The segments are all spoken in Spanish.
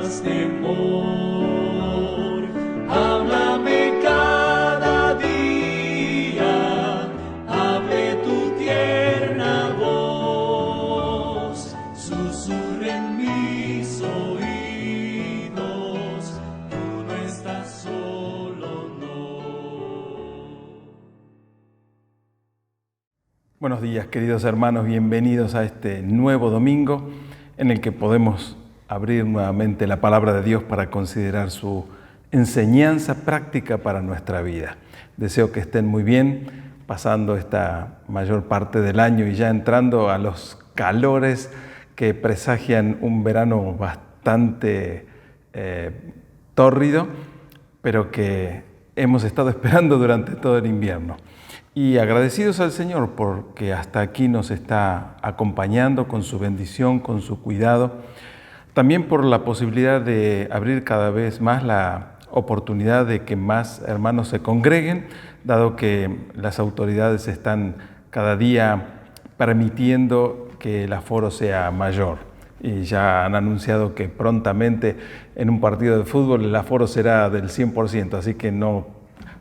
más temor. Háblame cada día, hable tu tierna voz, susurra en mis oídos, tú no estás solo, no. Buenos días, queridos hermanos, bienvenidos a este nuevo domingo en el que podemos abrir nuevamente la palabra de Dios para considerar su enseñanza práctica para nuestra vida. Deseo que estén muy bien, pasando esta mayor parte del año y ya entrando a los calores que presagian un verano bastante tórrido, pero que hemos estado esperando durante todo el invierno. Y agradecidos al Señor porque hasta aquí nos está acompañando con su bendición, con su cuidado. También por la posibilidad de abrir cada vez más la oportunidad de que más hermanos se congreguen, dado que las autoridades están cada día permitiendo que el aforo sea mayor. Y ya han anunciado que prontamente en un partido de fútbol el aforo será del 100%, así que no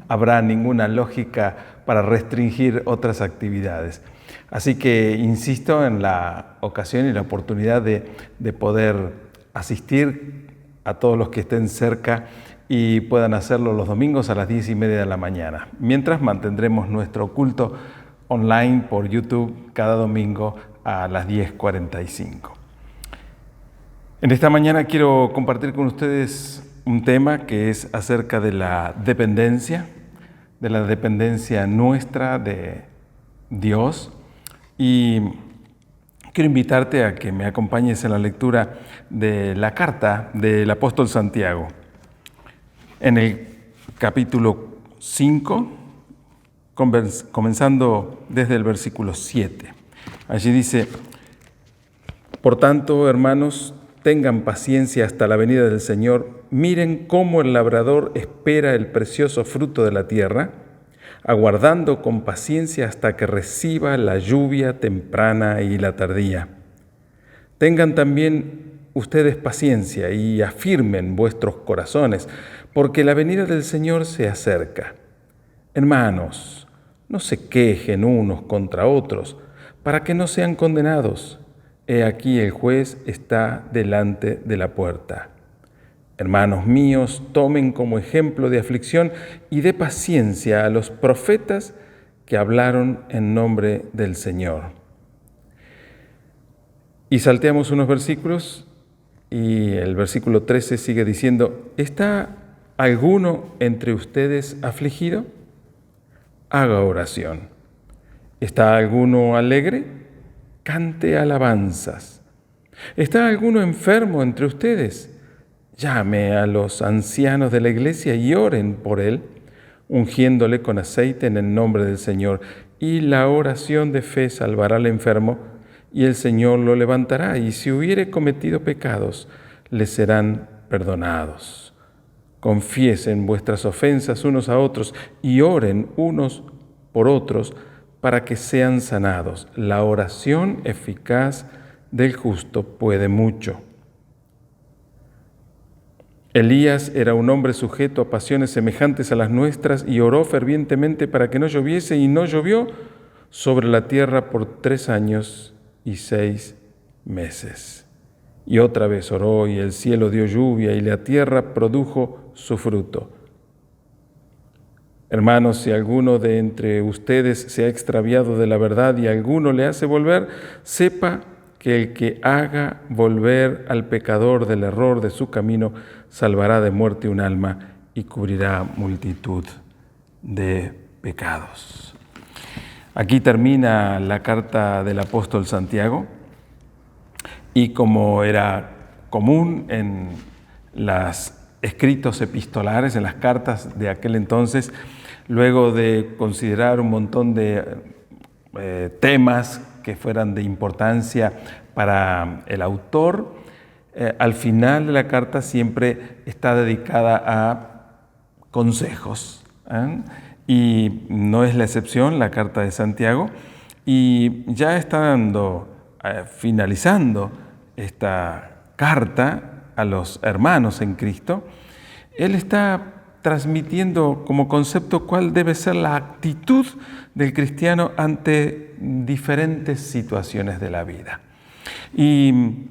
habrá ninguna lógica para restringir otras actividades. Así que insisto en la ocasión y la oportunidad de poder asistir a todos los que estén cerca y puedan hacerlo los domingos a las 10:30 de la mañana. Mientras mantendremos nuestro culto online por YouTube cada domingo a las 10:45. En esta mañana quiero compartir con ustedes un tema que es acerca de la dependencia nuestra de Dios, y quiero invitarte a que me acompañes en la lectura de la carta del apóstol Santiago. En el capítulo 5, comenzando desde el versículo 7. Allí dice: por tanto, hermanos, tengan paciencia hasta la venida del Señor. Miren cómo el labrador espera el precioso fruto de la tierra, aguardando con paciencia hasta que reciba la lluvia temprana y la tardía. Tengan también ustedes paciencia y afirmen vuestros corazones, porque la venida del Señor se acerca. Hermanos, no se quejen unos contra otros, para que no sean condenados. He aquí el juez está delante de la puerta. Hermanos míos, tomen como ejemplo de aflicción y de paciencia a los profetas que hablaron en nombre del Señor. Y salteamos unos versículos y el versículo 13 sigue diciendo: ¿está alguno entre ustedes afligido? Haga oración. ¿Está alguno alegre? Cante alabanzas. ¿Está alguno enfermo entre ustedes? Llame a los ancianos de la iglesia y oren por él, ungiéndole con aceite en el nombre del Señor. Y la oración de fe salvará al enfermo, y el Señor lo levantará, y si hubiere cometido pecados, le serán perdonados. Confiesen vuestras ofensas unos a otros y oren unos por otros para que sean sanados. La oración eficaz del justo puede mucho. Elías era un hombre sujeto a pasiones semejantes a las nuestras y oró fervientemente para que no lloviese, y no llovió sobre la tierra por 3 años y 6 meses. Y otra vez oró, y el cielo dio lluvia, y la tierra produjo su fruto. Hermanos, si alguno de entre ustedes se ha extraviado de la verdad y alguno le hace volver, sepa que el que haga volver al pecador del error de su camino salvará de muerte un alma y cubrirá multitud de pecados. Aquí termina la carta del apóstol Santiago, y como era común en los escritos epistolares, en las cartas de aquel entonces, luego de considerar un montón de temas que fueran de importancia para el autor, al final de la carta siempre está dedicada a consejos, y no es la excepción la carta de Santiago. Y ya estando finalizando esta carta, a los hermanos en Cristo, él está transmitiendo como concepto cuál debe ser la actitud del cristiano ante diferentes situaciones de la vida. Y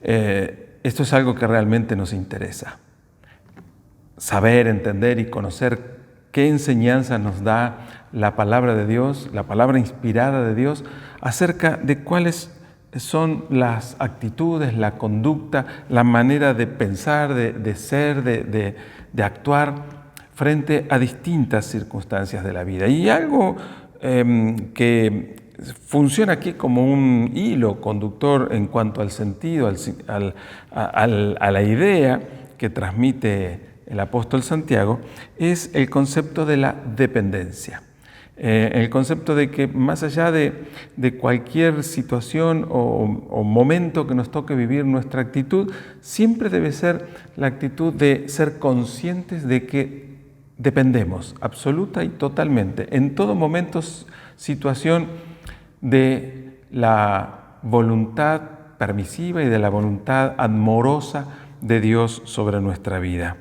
esto es algo que realmente nos interesa. Saber, entender y conocer qué enseñanza nos da la palabra de Dios, la palabra inspirada de Dios, acerca de cuáles son las actitudes, la conducta, la manera de pensar, de ser, de actuar frente a distintas circunstancias de la vida. Y algo que funciona aquí como un hilo conductor en cuanto al sentido, a la idea que transmite el apóstol Santiago, es el concepto de la dependencia. El concepto de que más allá de cualquier situación o momento que nos toque vivir, nuestra actitud siempre debe ser la actitud de ser conscientes de que dependemos absoluta y totalmente, en todo momento, situación, de la voluntad permisiva y de la voluntad amorosa de Dios sobre nuestra vida.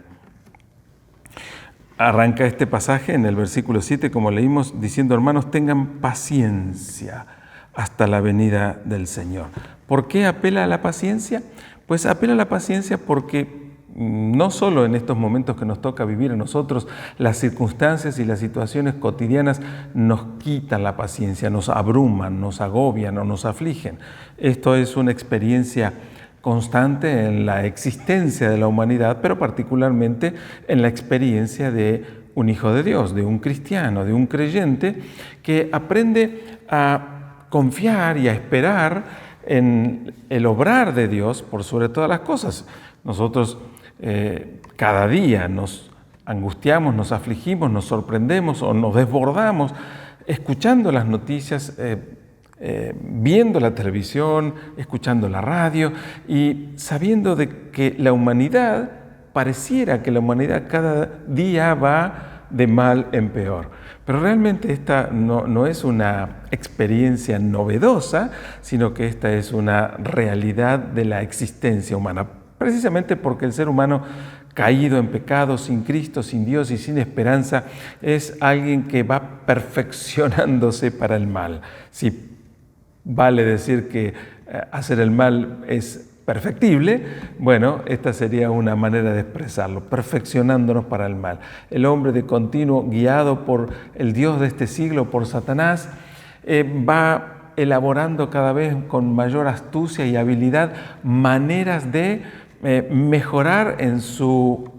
Arranca este pasaje en el versículo 7, como leímos, diciendo: hermanos, tengan paciencia hasta la venida del Señor. ¿Por qué apela a la paciencia? Pues apela a la paciencia porque no solo en estos momentos que nos toca vivir a nosotros, las circunstancias y las situaciones cotidianas nos quitan la paciencia, nos abruman, nos agobian o nos afligen. Esto es una experiencia constante en la existencia de la humanidad, pero particularmente en la experiencia de un hijo de Dios, de un cristiano, de un creyente que aprende a confiar y a esperar en el obrar de Dios por sobre todas las cosas. Nosotros cada día nos angustiamos, nos afligimos, nos sorprendemos o nos desbordamos escuchando las noticias, viendo la televisión, escuchando la radio y sabiendo de que la humanidad, pareciera que la humanidad cada día va de mal en peor. Pero realmente esta no es una experiencia novedosa, sino que esta es una realidad de la existencia humana. Precisamente porque el ser humano caído en pecado, sin Cristo, sin Dios y sin esperanza, es alguien que va perfeccionándose para el mal. Si vale decir que hacer el mal es perfectible, bueno, esta sería una manera de expresarlo, perfeccionándonos para el mal. El hombre de continuo, guiado por el Dios de este siglo, por Satanás, va elaborando cada vez con mayor astucia y habilidad maneras de mejorar en su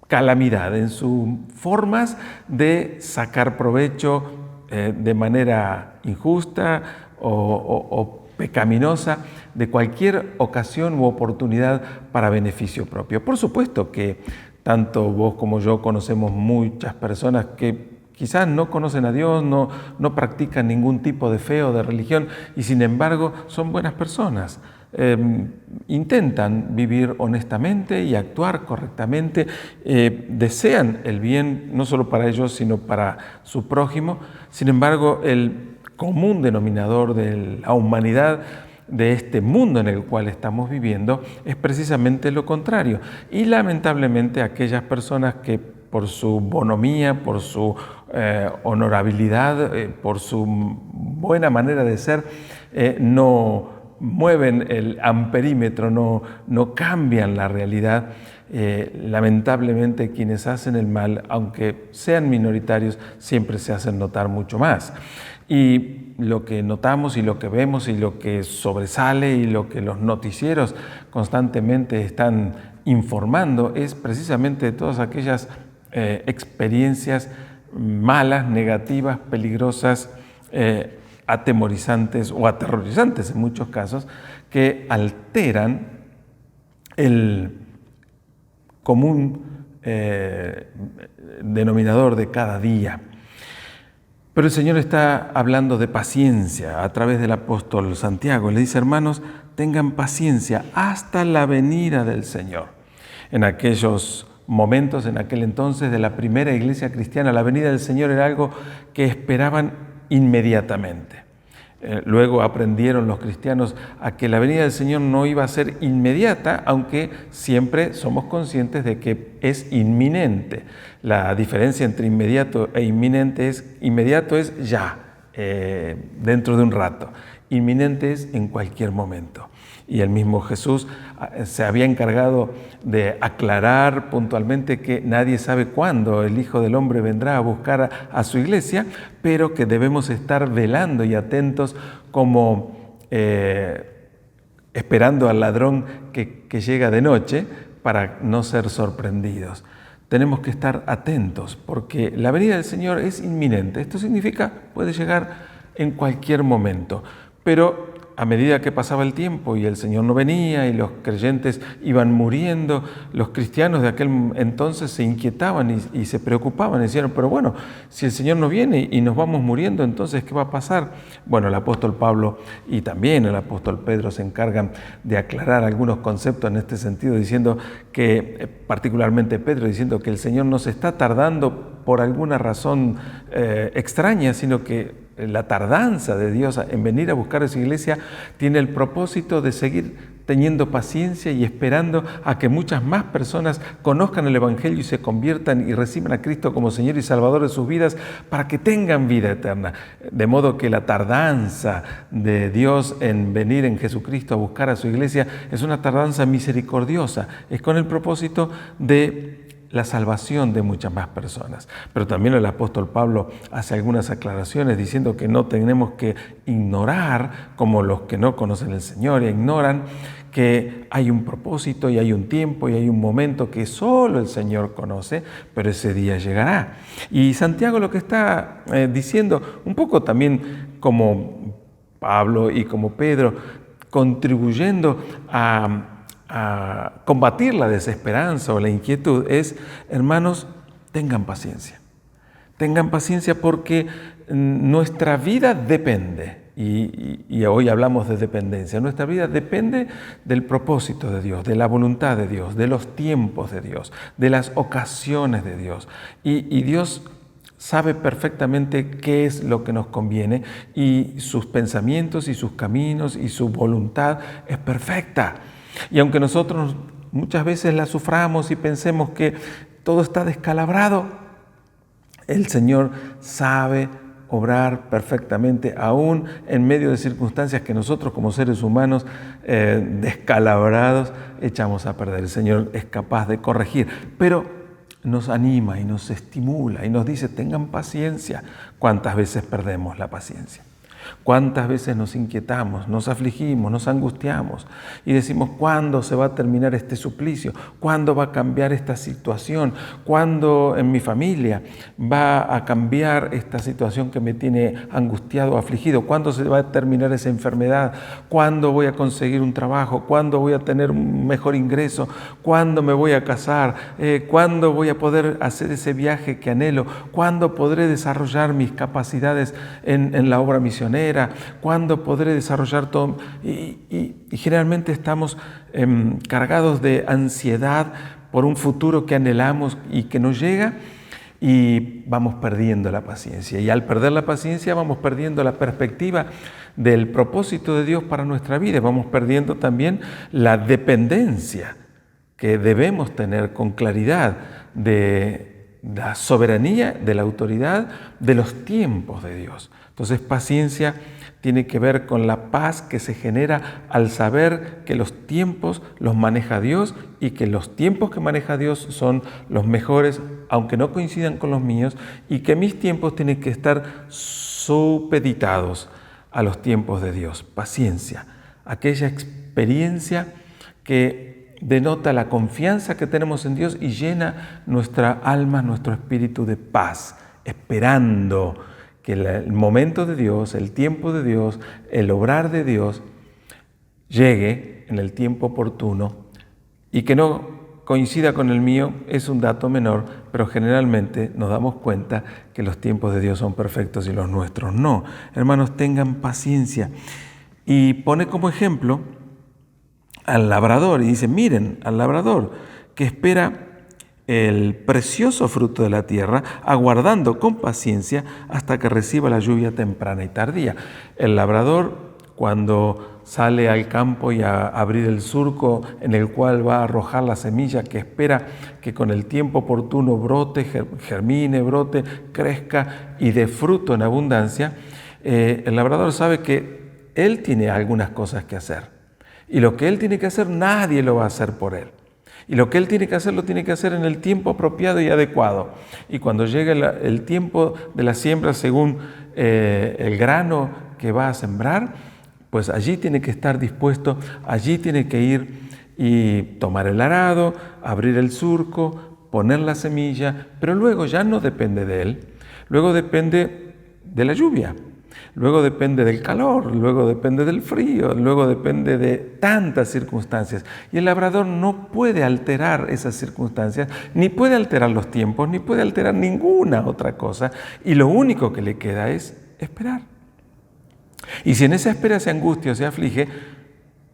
calamidad, en sus formas de sacar provecho de manera injusta o pecaminosa de cualquier ocasión u oportunidad para beneficio propio. Por supuesto que tanto vos como yo conocemos muchas personas que quizás no conocen a Dios, no practican ningún tipo de fe o de religión y sin embargo son buenas personas. Intentan vivir honestamente y actuar correctamente, desean el bien no solo para ellos sino para su prójimo. Sin embargo, el común denominador de la humanidad, de este mundo en el cual estamos viviendo, es precisamente lo contrario. Y lamentablemente aquellas personas que por su bonomía, por su honorabilidad, por su buena manera de ser, no mueven el amperímetro, no cambian la realidad. Lamentablemente quienes hacen el mal, aunque sean minoritarios, siempre se hacen notar mucho más. Y lo que notamos y lo que vemos y lo que sobresale y lo que los noticieros constantemente están informando es precisamente todas aquellas experiencias malas, negativas, peligrosas, atemorizantes o aterrorizantes en muchos casos, que alteran el común denominador de cada día. Pero el Señor está hablando de paciencia a través del apóstol Santiago. Le dice: hermanos, tengan paciencia hasta la venida del Señor. En aquellos momentos, en aquel entonces de la primera iglesia cristiana, la venida del Señor era algo que esperaban inmediatamente. Luego aprendieron los cristianos a que la venida del Señor no iba a ser inmediata, aunque siempre somos conscientes de que es inminente. La diferencia entre inmediato e inminente es: inmediato es ya, dentro de un rato. Inminente es en cualquier momento. Y el mismo Jesús se había encargado de aclarar puntualmente que nadie sabe cuándo el Hijo del Hombre vendrá a buscar a su iglesia, pero que debemos estar velando y atentos como esperando al ladrón que llega de noche para no ser sorprendidos. Tenemos que estar atentos porque la venida del Señor es inminente. Esto significa puede llegar en cualquier momento, pero a medida que pasaba el tiempo y el Señor no venía y los creyentes iban muriendo, los cristianos de aquel entonces se inquietaban y se preocupaban. Decían: pero bueno, si el Señor no viene y nos vamos muriendo, entonces ¿qué va a pasar? Bueno, el apóstol Pablo y también el apóstol Pedro se encargan de aclarar algunos conceptos en este sentido, diciendo que, particularmente Pedro, diciendo que el Señor no se está tardando por alguna razón extraña, sino que la tardanza de Dios en venir a buscar a su iglesia tiene el propósito de seguir teniendo paciencia y esperando a que muchas más personas conozcan el Evangelio y se conviertan y reciban a Cristo como Señor y Salvador de sus vidas para que tengan vida eterna. De modo que la tardanza de Dios en venir en Jesucristo a buscar a su iglesia es una tardanza misericordiosa, es con el propósito de la salvación de muchas más personas. Pero también el apóstol Pablo hace algunas aclaraciones diciendo que no tenemos que ignorar, como los que no conocen al Señor e ignoran, que hay un propósito y hay un tiempo y hay un momento que solo el Señor conoce, pero ese día llegará. Y Santiago lo que está diciendo, un poco también como Pablo y como Pedro, contribuyendo a combatir la desesperanza o la inquietud, es: hermanos, tengan paciencia. Tengan paciencia porque nuestra vida depende, y hoy hablamos de dependencia, nuestra vida depende del propósito de Dios, de la voluntad de Dios, de los tiempos de Dios, de las ocasiones de Dios. Y Dios sabe perfectamente qué es lo que nos conviene y sus pensamientos y sus caminos y su voluntad es perfecta. Y aunque nosotros muchas veces la suframos y pensemos que todo está descalabrado, el Señor sabe obrar perfectamente, aún en medio de circunstancias que nosotros como seres humanos descalabrados echamos a perder. El Señor es capaz de corregir, pero nos anima y nos estimula y nos dice: tengan paciencia. ¿Cuántas veces perdemos la paciencia? ¿Cuántas veces nos inquietamos, nos afligimos, nos angustiamos y decimos: ¿cuándo se va a terminar este suplicio? ¿Cuándo va a cambiar esta situación? ¿Cuándo en mi familia va a cambiar esta situación que me tiene angustiado, afligido? ¿Cuándo se va a terminar esa enfermedad? ¿Cuándo voy a conseguir un trabajo? ¿Cuándo voy a tener un mejor ingreso? ¿Cuándo me voy a casar? ¿Cuándo voy a poder hacer ese viaje que anhelo? ¿Cuándo podré desarrollar mis capacidades en la obra misionera? ¿Cuándo podré desarrollar todo? Y generalmente estamos cargados de ansiedad por un futuro que anhelamos y que no llega, y vamos perdiendo la paciencia. Y al perder la paciencia vamos perdiendo la perspectiva del propósito de Dios para nuestra vida. Vamos perdiendo también la dependencia que debemos tener con claridad de la soberanía, de la autoridad, de los tiempos de Dios. Entonces, paciencia tiene que ver con la paz que se genera al saber que los tiempos los maneja Dios y que los tiempos que maneja Dios son los mejores, aunque no coincidan con los míos, y que mis tiempos tienen que estar supeditados a los tiempos de Dios. Paciencia, aquella experiencia que denota la confianza que tenemos en Dios y llena nuestra alma, nuestro espíritu de paz, esperando que el momento de Dios, el tiempo de Dios, el obrar de Dios llegue en el tiempo oportuno, y que no coincida con el mío es un dato menor, pero generalmente nos damos cuenta que los tiempos de Dios son perfectos y los nuestros no. Hermanos, tengan paciencia. Y pone como ejemplo al labrador y dice: miren al labrador que espera el precioso fruto de la tierra, aguardando con paciencia hasta que reciba la lluvia temprana y tardía. El labrador, cuando sale al campo y a abrir el surco en el cual va a arrojar la semilla que espera que con el tiempo oportuno brote, germine, brote, crezca y dé fruto en abundancia, el labrador sabe que él tiene algunas cosas que hacer. Y lo que él tiene que hacer, nadie lo va a hacer por él. Y lo que él tiene que hacer, lo tiene que hacer en el tiempo apropiado y adecuado. Y cuando llegue el tiempo de la siembra, según el grano que va a sembrar, pues allí tiene que estar dispuesto, allí tiene que ir y tomar el arado, abrir el surco, poner la semilla, pero luego ya no depende de él, luego depende de la lluvia, luego depende del calor, luego depende del frío, luego depende de tantas circunstancias. Y el labrador no puede alterar esas circunstancias, ni puede alterar los tiempos, ni puede alterar ninguna otra cosa, y lo único que le queda es esperar. Y si en esa espera se angustia o se aflige,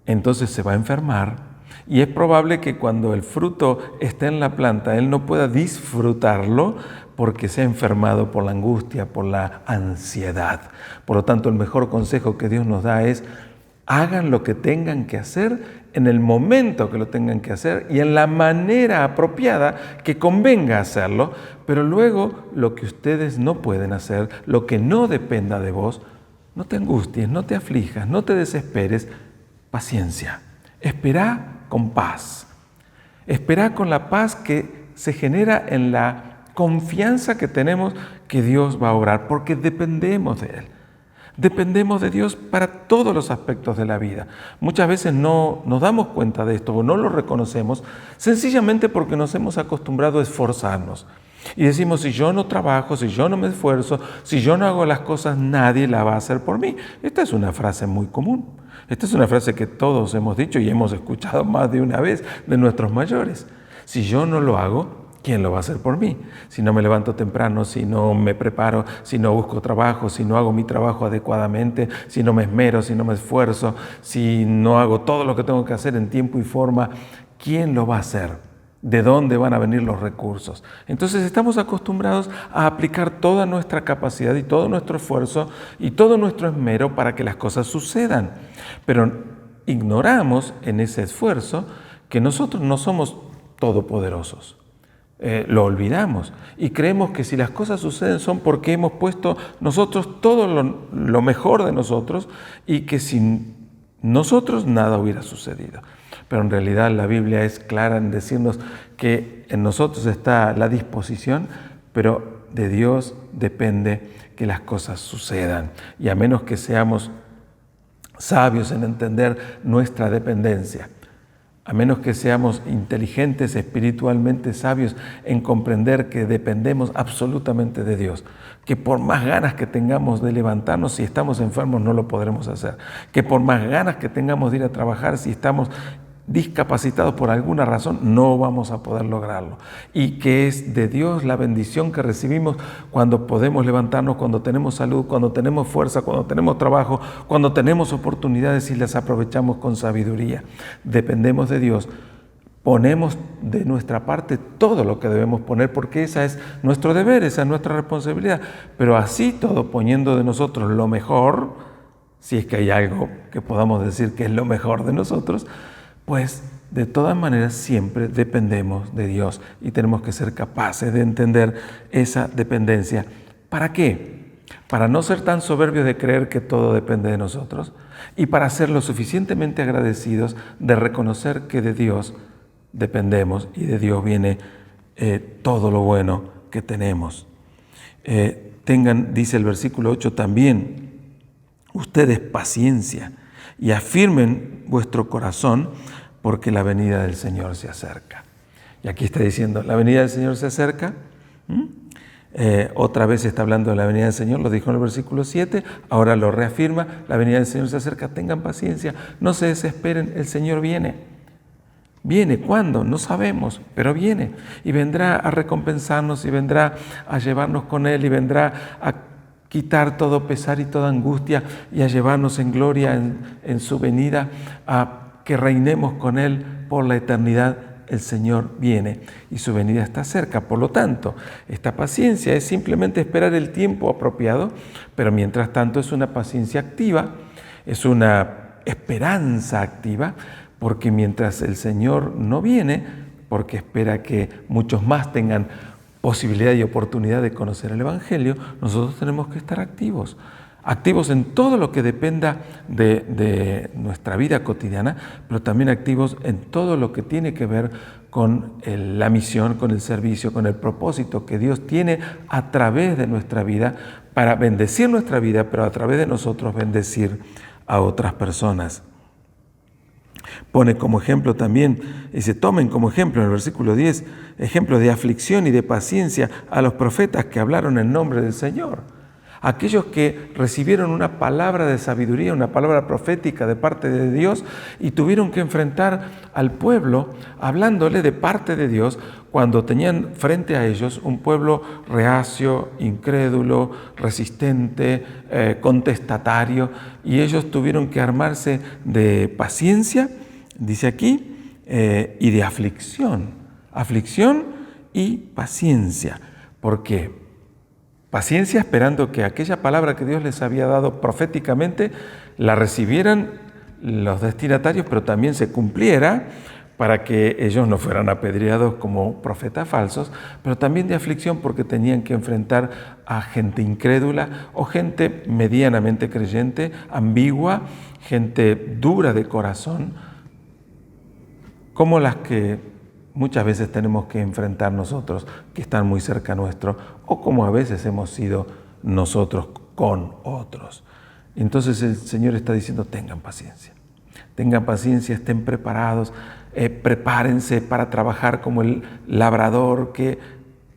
entonces se va a enfermar y es probable que cuando el fruto esté en la planta, él no pueda disfrutarlo porque se ha enfermado por la angustia, por la ansiedad. Por lo tanto, el mejor consejo que Dios nos da es: hagan lo que tengan que hacer en el momento que lo tengan que hacer y en la manera apropiada que convenga hacerlo, pero luego lo que ustedes no pueden hacer, lo que no dependa de vos, no te angusties, no te aflijas, no te desesperes. Paciencia. Esperá con paz. Esperá con la paz que se genera en la confianza que tenemos que Dios va a obrar, porque dependemos de Él. Dependemos de Dios para todos los aspectos de la vida. Muchas veces no nos damos cuenta de esto o no lo reconocemos, sencillamente porque nos hemos acostumbrado a esforzarnos. Y decimos: si yo no trabajo, si yo no me esfuerzo, si yo no hago las cosas, nadie la va a hacer por mí. Esta es una frase muy común. Esta es una frase que todos hemos dicho y hemos escuchado más de una vez de nuestros mayores. Si yo no lo hago, ¿quién lo va a hacer por mí? Si no me levanto temprano, si no me preparo, si no busco trabajo, si no hago mi trabajo adecuadamente, si no me esmero, si no me esfuerzo, si no hago todo lo que tengo que hacer en tiempo y forma, ¿quién lo va a hacer? ¿De dónde van a venir los recursos? Entonces estamos acostumbrados a aplicar toda nuestra capacidad y todo nuestro esfuerzo y todo nuestro esmero para que las cosas sucedan. Pero ignoramos en ese esfuerzo que nosotros no somos todopoderosos. Lo olvidamos y creemos que si las cosas suceden son porque hemos puesto nosotros todo lo mejor de nosotros y que sin nosotros nada hubiera sucedido. Pero en realidad la Biblia es clara en decirnos que en nosotros está la disposición, pero de Dios depende que las cosas sucedan. Y a menos que seamos sabios en entender nuestra dependencia, a menos que seamos inteligentes, espiritualmente sabios en comprender que dependemos absolutamente de Dios, que por más ganas que tengamos de levantarnos, si estamos enfermos no lo podremos hacer, que por más ganas que tengamos de ir a trabajar, si estamos discapacitados por alguna razón, no vamos a poder lograrlo. Y que es de Dios la bendición que recibimos cuando podemos levantarnos, cuando tenemos salud, cuando tenemos fuerza, cuando tenemos trabajo, cuando tenemos oportunidades y las aprovechamos con sabiduría. Dependemos de Dios. Ponemos de nuestra parte todo lo que debemos poner porque esa es nuestro deber, esa es nuestra responsabilidad. Pero así todo, poniendo de nosotros lo mejor, si es que hay algo que podamos decir que es lo mejor de nosotros, pues de todas maneras siempre dependemos de Dios y tenemos que ser capaces de entender esa dependencia. ¿Para qué? Para no ser tan soberbios de creer que todo depende de nosotros y para ser lo suficientemente agradecidos de reconocer que de Dios dependemos y de Dios viene todo lo bueno que tenemos. Tengan, dice el versículo 8 también, ustedes paciencia y afirmen vuestro corazón porque la venida del Señor se acerca. Y aquí está diciendo, la venida del Señor se acerca. Otra vez está hablando de la venida del Señor, lo dijo en el versículo 7, ahora lo reafirma, la venida del Señor se acerca, tengan paciencia, no se desesperen, el Señor viene. Viene, ¿cuándo? No sabemos, pero viene y vendrá a recompensarnos y vendrá a llevarnos con Él y vendrá a quitar todo pesar y toda angustia y a llevarnos en gloria en su venida, a que reinemos con Él por la eternidad el Señor viene y su venida está cerca. Por lo tanto, esta paciencia es simplemente esperar el tiempo apropiado, pero mientras tanto es una paciencia activa, es una esperanza activa, porque mientras el Señor no viene, porque espera que muchos más tengan posibilidad y oportunidad de conocer el Evangelio, nosotros tenemos que estar activos en todo lo que dependa de nuestra vida cotidiana, pero también activos en todo lo que tiene que ver con la misión, con el servicio, con el propósito que Dios tiene a través de nuestra vida para bendecir nuestra vida, pero a través de nosotros bendecir a otras personas. Pone como ejemplo también, dice, tomen como ejemplo en el versículo 10, ejemplo de aflicción y de paciencia a los profetas que hablaron en nombre del Señor. Aquellos que recibieron una palabra de sabiduría, una palabra profética de parte de Dios y tuvieron que enfrentar al pueblo hablándole de parte de Dios cuando tenían frente a ellos un pueblo reacio, incrédulo, resistente, contestatario, y ellos tuvieron que armarse de paciencia, dice aquí, y de aflicción y paciencia. ¿Por qué? Paciencia esperando que aquella palabra que Dios les había dado proféticamente la recibieran los destinatarios, pero también se cumpliera para que ellos no fueran apedreados como profetas falsos, pero también de aflicción porque tenían que enfrentar a gente incrédula o gente medianamente creyente, ambigua, gente dura de corazón, como las que muchas veces tenemos que enfrentar nosotros, que están muy cerca nuestro, o como a veces hemos sido nosotros con otros. Entonces el Señor está diciendo, tengan paciencia, estén preparados, prepárense para trabajar como el labrador que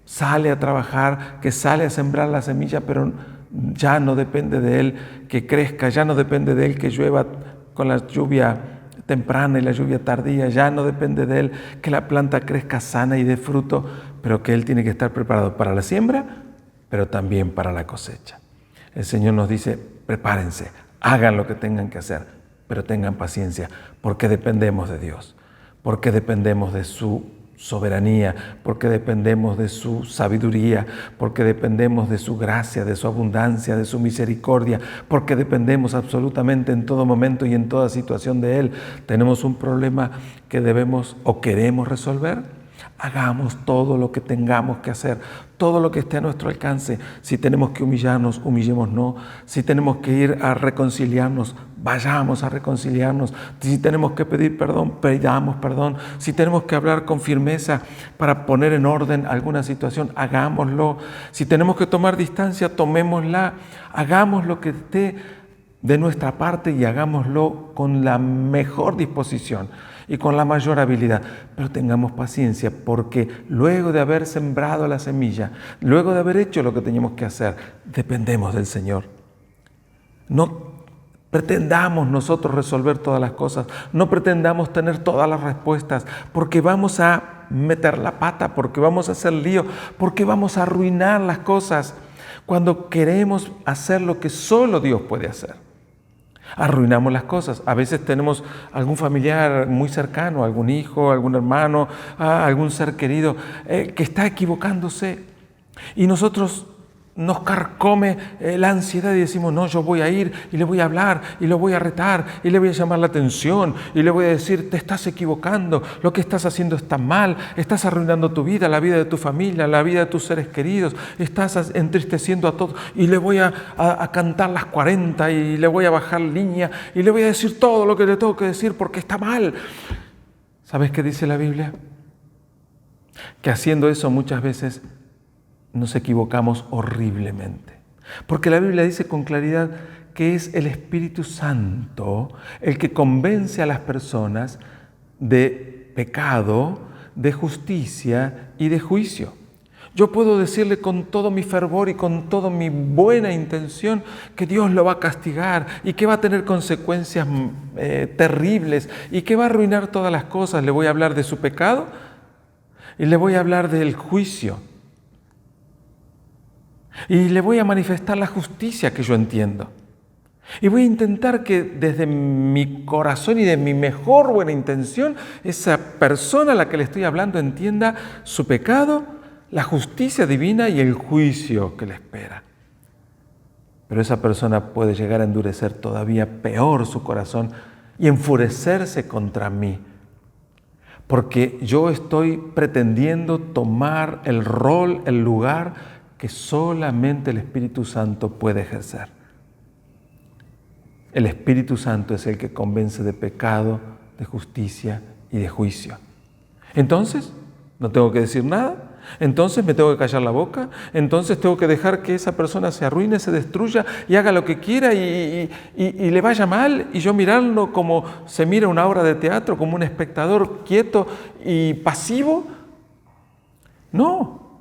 sale a trabajar, que sale a sembrar la semilla, pero ya no depende de él que crezca, ya no depende de él que llueva con la lluvia temprana y la lluvia tardía, ya no depende de él que la planta crezca sana y dé fruto, pero que él tiene que estar preparado para la siembra, pero también para la cosecha. El Señor nos dice, prepárense, hagan lo que tengan que hacer, pero tengan paciencia, porque dependemos de Dios, porque dependemos de su soberanía, porque dependemos de su sabiduría, porque dependemos de su gracia, de su abundancia, de su misericordia, porque dependemos absolutamente en todo momento y en toda situación de Él. Tenemos un problema que debemos o queremos resolver. Hagamos todo lo que tengamos que hacer, todo lo que esté a nuestro alcance. Si tenemos que humillarnos, humillémonos. Si tenemos que ir a reconciliarnos, vayamos a reconciliarnos. Si tenemos que pedir perdón, pidamos perdón. Si tenemos que hablar con firmeza para poner en orden alguna situación, hagámoslo. Si tenemos que tomar distancia, tomémosla. Hagamos lo que esté de nuestra parte y hagámoslo con la mejor disposición y con la mayor habilidad, pero tengamos paciencia, porque luego de haber sembrado la semilla, luego de haber hecho lo que teníamos que hacer, dependemos del Señor. No pretendamos nosotros resolver todas las cosas, no pretendamos tener todas las respuestas, porque vamos a meter la pata, porque vamos a hacer lío, porque vamos a arruinar las cosas cuando queremos hacer lo que solo Dios puede hacer. Arruinamos las cosas. A veces tenemos algún familiar muy cercano, algún hijo, algún hermano, algún ser querido que está equivocándose y nosotros nos carcome la ansiedad y decimos, no, yo voy a ir y le voy a hablar y lo voy a retar y le voy a llamar la atención y le voy a decir, te estás equivocando, lo que estás haciendo está mal, estás arruinando tu vida, la vida de tu familia, la vida de tus seres queridos, estás entristeciendo a todos y le voy a cantar las 40 y le voy a bajar línea y le voy a decir todo lo que le tengo que decir porque está mal. ¿Sabes qué dice la Biblia? Que haciendo eso muchas veces nos equivocamos horriblemente. Porque la Biblia dice con claridad que es el Espíritu Santo el que convence a las personas de pecado, de justicia y de juicio. Yo puedo decirle con todo mi fervor y con toda mi buena intención que Dios lo va a castigar y que va a tener consecuencias terribles y que va a arruinar todas las cosas. Le voy a hablar de su pecado y le voy a hablar del juicio. Y le voy a manifestar la justicia que yo entiendo. Y voy a intentar que desde mi corazón y de mi mejor buena intención, esa persona a la que le estoy hablando entienda su pecado, la justicia divina y el juicio que le espera. Pero esa persona puede llegar a endurecer todavía peor su corazón y enfurecerse contra mí, porque yo estoy pretendiendo tomar el rol, el lugar que solamente el Espíritu Santo puede ejercer. El Espíritu Santo es el que convence de pecado, de justicia y de juicio. Entonces, no tengo que decir nada. Entonces me tengo que callar la boca. Entonces tengo que dejar que esa persona se arruine, se destruya y haga lo que quiera y le vaya mal. Y yo mirarlo como se mira una obra de teatro, como un espectador quieto y pasivo. No.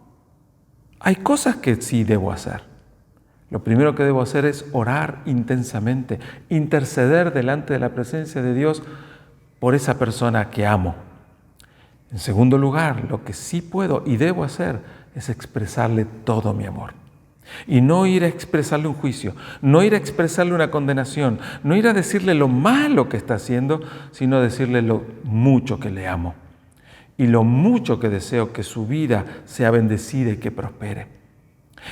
Hay cosas que sí debo hacer. Lo primero que debo hacer es orar intensamente, interceder delante de la presencia de Dios por esa persona que amo. En segundo lugar, lo que sí puedo y debo hacer es expresarle todo mi amor. Y no ir a expresarle un juicio, no ir a expresarle una condenación, no ir a decirle lo malo que está haciendo, sino decirle lo mucho que le amo y lo mucho que deseo que su vida sea bendecida y que prospere.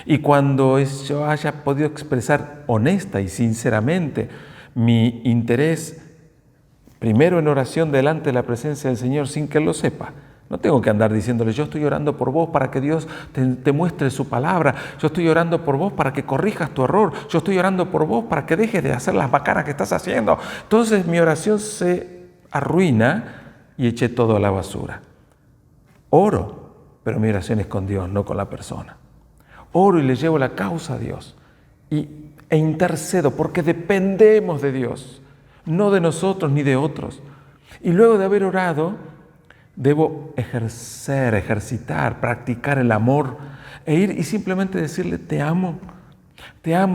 Y cuando yo haya podido expresar honesta y sinceramente mi interés, primero en oración delante de la presencia del Señor sin que Él lo sepa. No tengo que andar diciéndole, yo estoy orando por vos para que Dios te muestre su palabra. Yo estoy orando por vos para que corrijas tu error. Yo estoy orando por vos para que dejes de hacer las bacanas que estás haciendo. Entonces mi oración se arruina y eché todo a la basura. Oro, pero mi oración es con Dios, no con la persona. Oro y le llevo la causa a Dios e intercedo porque dependemos de Dios, no de nosotros ni de otros. Y luego de haber orado, debo ejercitar, practicar el amor e ir y simplemente decirle te amo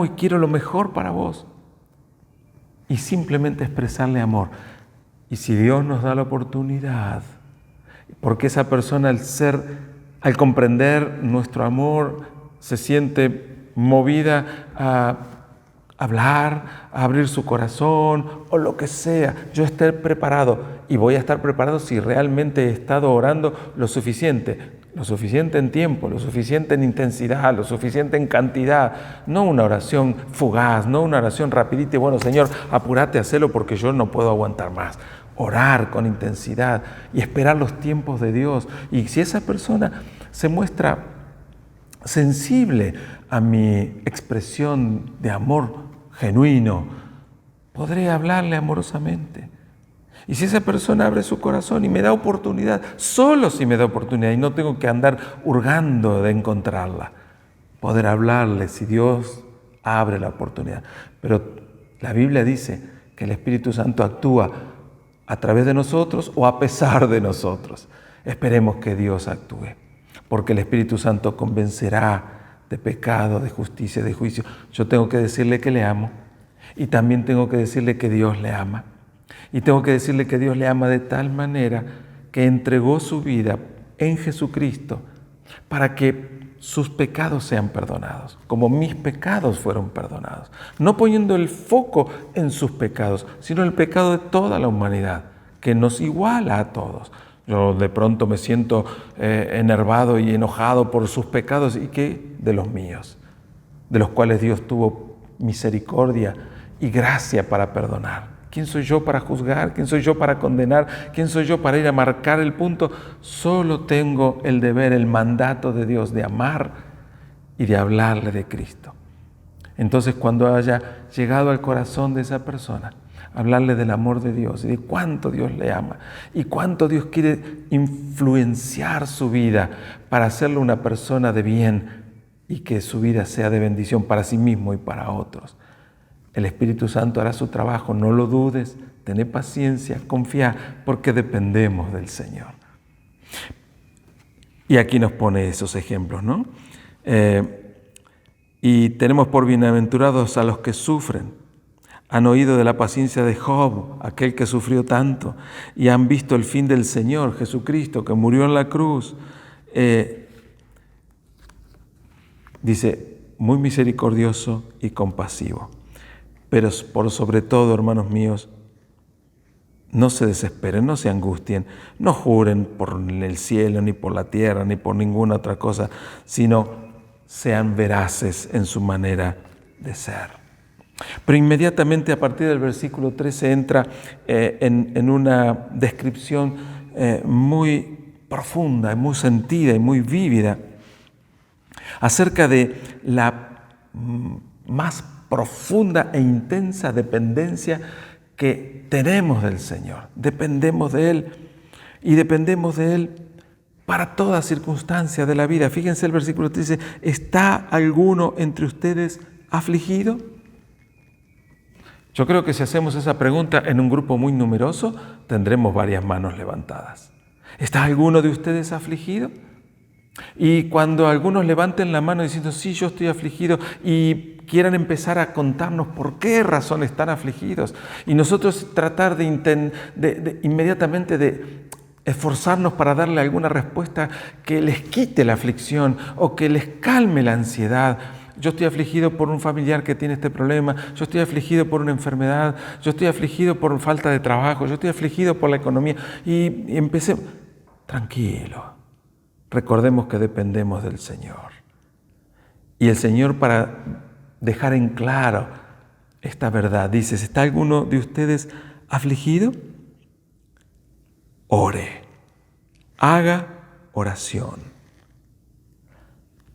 y quiero lo mejor para vos. Y simplemente expresarle amor. Y si Dios nos da la oportunidad, porque esa persona al comprender nuestro amor, se siente movida a hablar, a abrir su corazón o lo que sea, yo esté preparado y voy a estar preparado si realmente he estado orando lo suficiente en tiempo, lo suficiente en intensidad, lo suficiente en cantidad, no una oración fugaz, no una oración rapidita y bueno, Señor, apúrate a hacerlo porque yo no puedo aguantar más. Orar con intensidad y esperar los tiempos de Dios. Y si esa persona se muestra sensible a mi expresión de amor genuino, podré hablarle amorosamente. Y si esa persona abre su corazón y me da oportunidad, solo si me da oportunidad y no tengo que andar hurgando de encontrarla, poder hablarle si Dios abre la oportunidad. Pero la Biblia dice que el Espíritu Santo actúa a través de nosotros o a pesar de nosotros. Esperemos que Dios actúe, porque el Espíritu Santo convencerá de pecado, de justicia, de juicio. Yo tengo que decirle que le amo y también tengo que decirle que Dios le ama. Y tengo que decirle que Dios le ama de tal manera que entregó su vida en Jesucristo para que sus pecados sean perdonados, como mis pecados fueron perdonados. No poniendo el foco en sus pecados, sino el pecado de toda la humanidad, que nos iguala a todos. Yo de pronto me siento enervado y enojado por sus pecados, ¿y qué? De los míos, de los cuales Dios tuvo misericordia y gracia para perdonar. ¿Quién soy yo para juzgar? ¿Quién soy yo para condenar? ¿Quién soy yo para ir a marcar el punto? Solo tengo el deber, el mandato de Dios de amar y de hablarle de Cristo. Entonces, cuando haya llegado al corazón de esa persona, hablarle del amor de Dios y de cuánto Dios le ama y cuánto Dios quiere influenciar su vida para hacerle una persona de bien y que su vida sea de bendición para sí mismo y para otros. El Espíritu Santo hará su trabajo, no lo dudes, ten paciencia, confía, porque dependemos del Señor. Y aquí nos pone esos ejemplos, ¿no? Y tenemos por bienaventurados a los que sufren. Han oído de la paciencia de Job, aquel que sufrió tanto, y han visto el fin del Señor, Jesucristo, que murió en la cruz. Dice, muy misericordioso y compasivo. Pero por sobre todo, hermanos míos, no se desesperen, no se angustien, no juren por el cielo, ni por la tierra, ni por ninguna otra cosa, sino sean veraces en su manera de ser. Pero inmediatamente a partir del versículo 13 entra en una descripción muy profunda, muy sentida y muy vívida acerca de la más profunda e intensa dependencia que tenemos del Señor. Dependemos de Él y dependemos de Él para toda circunstancia de la vida. Fíjense el versículo 13, ¿está alguno entre ustedes afligido? Yo creo que si hacemos esa pregunta en un grupo muy numeroso, tendremos varias manos levantadas. ¿Está alguno de ustedes afligido? Y cuando algunos levanten la mano diciendo, sí, yo estoy afligido, y quieran empezar a contarnos por qué razón están afligidos, y nosotros tratar de inmediatamente de esforzarnos para darle alguna respuesta que les quite la aflicción o que les calme la ansiedad. Yo estoy afligido por un familiar que tiene este problema, yo estoy afligido por una enfermedad, yo estoy afligido por falta de trabajo, yo estoy afligido por la economía. Y empecemos, tranquilo. Recordemos que dependemos del Señor. Y el Señor, para dejar en claro esta verdad, dice, ¿está alguno de ustedes afligido? Ore, haga oración.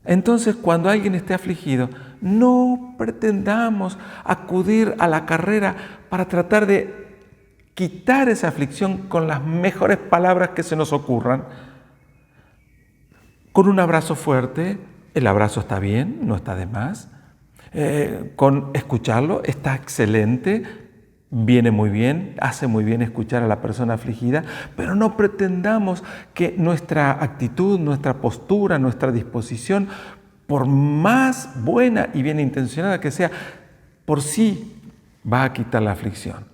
Entonces, cuando alguien esté afligido, no pretendamos acudir a la carrera para tratar de quitar esa aflicción con las mejores palabras que se nos ocurran. Con un abrazo fuerte, el abrazo está bien, no está de más. Con escucharlo, está excelente, viene muy bien, hace muy bien escuchar a la persona afligida, pero no pretendamos que nuestra actitud, nuestra postura, nuestra disposición, por más buena y bien intencionada que sea, por sí va a quitar la aflicción.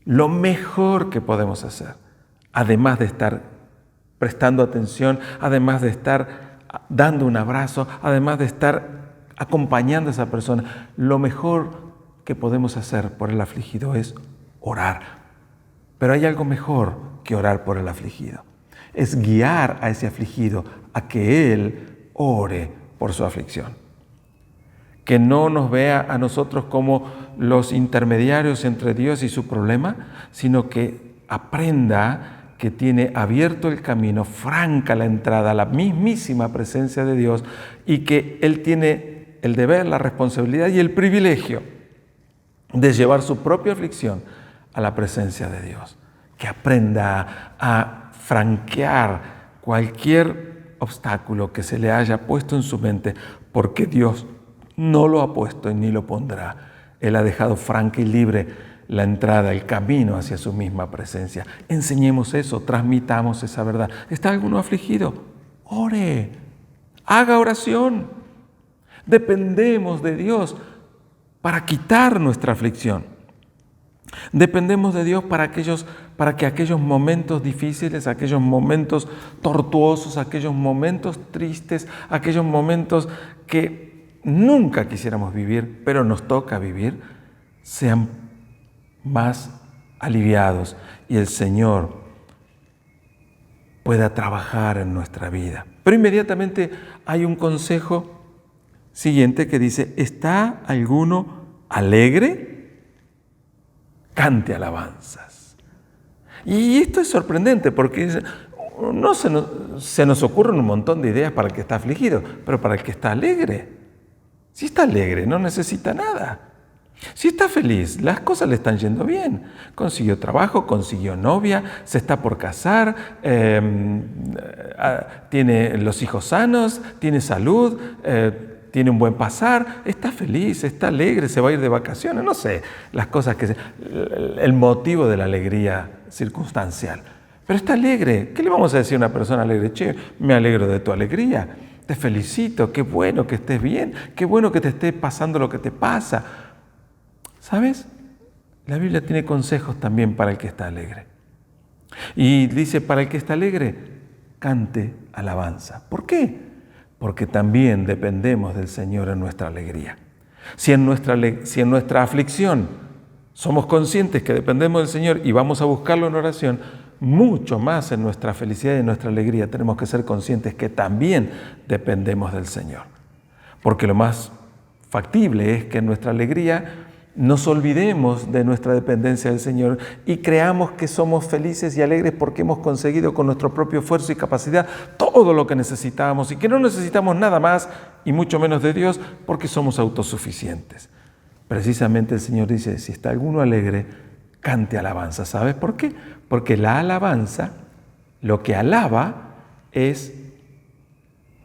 Lo mejor que podemos hacer, además de estar prestando atención, además de estar dando un abrazo, además de estar acompañando a esa persona, lo mejor que podemos hacer por el afligido es orar. Pero hay algo mejor que orar por el afligido. Es guiar a ese afligido a que él ore por su aflicción. Que no nos vea a nosotros como los intermediarios entre Dios y su problema, sino que aprenda que tiene abierto el camino, franca la entrada a la mismísima presencia de Dios y que Él tiene el deber, la responsabilidad y el privilegio de llevar su propia aflicción a la presencia de Dios. Que aprenda a franquear cualquier obstáculo que se le haya puesto en su mente, porque Dios no lo ha puesto y ni lo pondrá. Él ha dejado franca y libre la entrada, el camino hacia su misma presencia. Enseñemos eso, transmitamos esa verdad. ¿Está alguno afligido? Ore, haga oración. Dependemos de Dios para quitar nuestra aflicción. Dependemos de Dios para que aquellos momentos difíciles, aquellos momentos tortuosos, aquellos momentos tristes, aquellos momentos que nunca quisiéramos vivir, pero nos toca vivir, sean más aliviados y el Señor pueda trabajar en nuestra vida. Pero inmediatamente hay un consejo siguiente que dice, ¿está alguno alegre? Cante alabanzas. Y esto es sorprendente porque no se nos ocurren un montón de ideas para el que está afligido, pero para el que está alegre. Si está alegre, no necesita nada. Si está feliz, las cosas le están yendo bien. Consiguió trabajo, consiguió novia, se está por casar, tiene los hijos sanos, tiene salud, tiene un buen pasar, está feliz, está alegre, se va a ir de vacaciones, no sé, las cosas el motivo de la alegría circunstancial. Pero está alegre. ¿Qué le vamos a decir a una persona alegre? Che, me alegro de tu alegría, te felicito, qué bueno que estés bien, qué bueno que te esté pasando lo que te pasa. ¿Sabes? La Biblia tiene consejos también para el que está alegre. Y dice, para el que está alegre, cante alabanza. ¿Por qué? Porque también dependemos del Señor en nuestra alegría. Si en nuestra aflicción somos conscientes que dependemos del Señor y vamos a buscarlo en oración, mucho más en nuestra felicidad y en nuestra alegría tenemos que ser conscientes que también dependemos del Señor. Porque lo más factible es que en nuestra alegría nos olvidemos de nuestra dependencia del Señor y creamos que somos felices y alegres porque hemos conseguido con nuestro propio esfuerzo y capacidad todo lo que necesitábamos y que no necesitamos nada más y mucho menos de Dios porque somos autosuficientes. Precisamente el Señor dice, si está alguno alegre, cante alabanza. ¿Sabes por qué? Porque la alabanza, lo que alaba es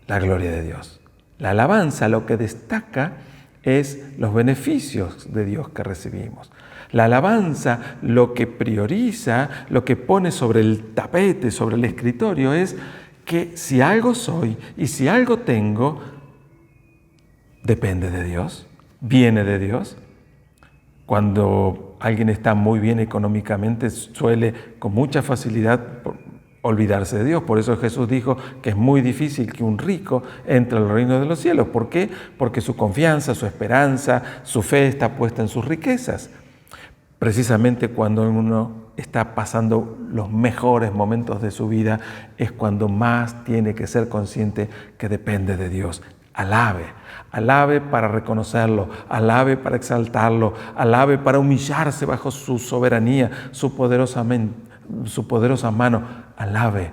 la gloria de Dios. La alabanza lo que destaca es los beneficios de Dios que recibimos. La alabanza lo que prioriza, lo que pone sobre el tapete, sobre el escritorio, es que si algo soy y si algo tengo, depende de Dios, viene de Dios. Cuando alguien está muy bien económicamente, suele con mucha facilidad olvidarse de Dios. Por eso Jesús dijo que es muy difícil que un rico entre al reino de los cielos. ¿Por qué? Porque su confianza, su esperanza, su fe está puesta en sus riquezas. Precisamente cuando uno está pasando los mejores momentos de su vida es cuando más tiene que ser consciente que depende de Dios. Alabe para reconocerlo, alabe para exaltarlo, alabe para humillarse bajo su soberanía, su poderosa mano. Alabe.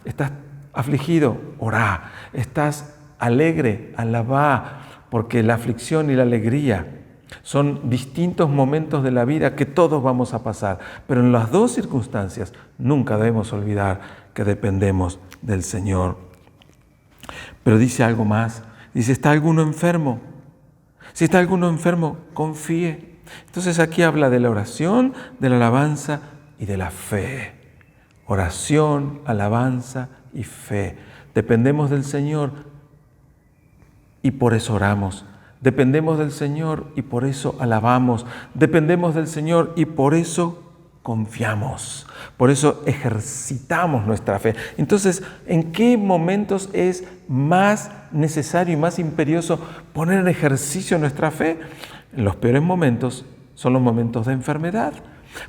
¿Estás afligido? Orá. ¿Estás alegre? Alabá, porque la aflicción y la alegría son distintos momentos de la vida que todos vamos a pasar, pero en las dos circunstancias nunca debemos olvidar que dependemos del Señor. Pero dice algo más, dice, ¿está alguno enfermo? Si está alguno enfermo, confíe. Entonces aquí habla de la oración, de la alabanza y de la fe. Oración, alabanza y fe. Dependemos del Señor y por eso oramos. Dependemos del Señor y por eso alabamos. Dependemos del Señor y por eso confiamos. Por eso ejercitamos nuestra fe. Entonces, ¿en qué momentos es más necesario y más imperioso poner en ejercicio nuestra fe? En los peores momentos son los momentos de enfermedad,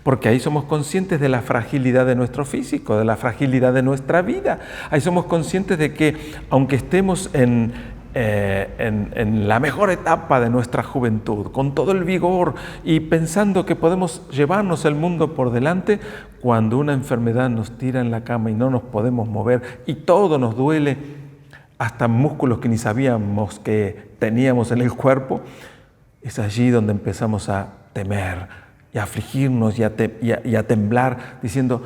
porque ahí somos conscientes de la fragilidad de nuestro físico, de la fragilidad de nuestra vida. Ahí somos conscientes de que aunque estemos en la mejor etapa de nuestra juventud, con todo el vigor y pensando que podemos llevarnos el mundo por delante, cuando una enfermedad nos tira en la cama y no nos podemos mover y todo nos duele, hasta músculos que ni sabíamos que teníamos en el cuerpo, es allí donde empezamos a temer y a afligirnos y a temblar diciendo,